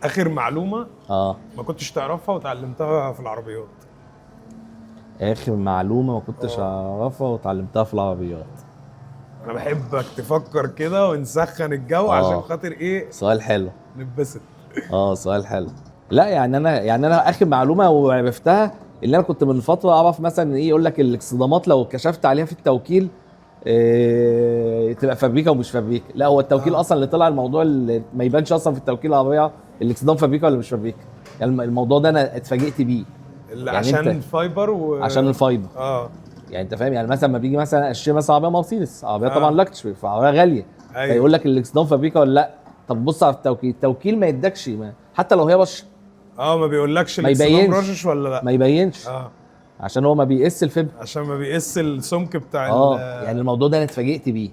اخر معلومه ما كنتش تعرفها وتعلمتها في العربيات. اخر معلومه ما كنتش اعرفها وتعلمتها في العربيات. انا بحبك تفكر كده ونسخن الجو عشان خاطر ايه؟ سؤال حلو. نتبسط. سؤال حلو. لا يعني انا اخر معلومه وعرفتها اللي انا كنت من فتره اعرف مثلا ايه، يقول لك الاكسدامات لو كشفت عليها في التوكيل تبقى فابريكا ومش فابريكا. لا هو التوكيل اصلا اللي طلع الموضوع اللي ما يبانش اصلا في التوكيل العربيه الاكسدام فابريكا ولا مش فابريكا. يعني الموضوع ده انا اتفاجئت بيه. اللي يعني عشان الفايبر عشان الفايبر. يعني انت فاهم، يعني مثلا ما بيجي مثلا اشتري مثلا عربيه مرسيدس، عربيه طبعا لاكتشري فعربيه غاليه، فيقول لك الاكسدام فابريكا ولا لا. طب بص على التوكيل ما يدكش حتى لو هي بش ما بيقولكش ما يبينش رشش ولا لا، ما يبينش عشان هو ما بيقيس الفبر، عشان ما بيقيس السمك بتاع يعني الموضوع ده انا اتفاجئت بيه.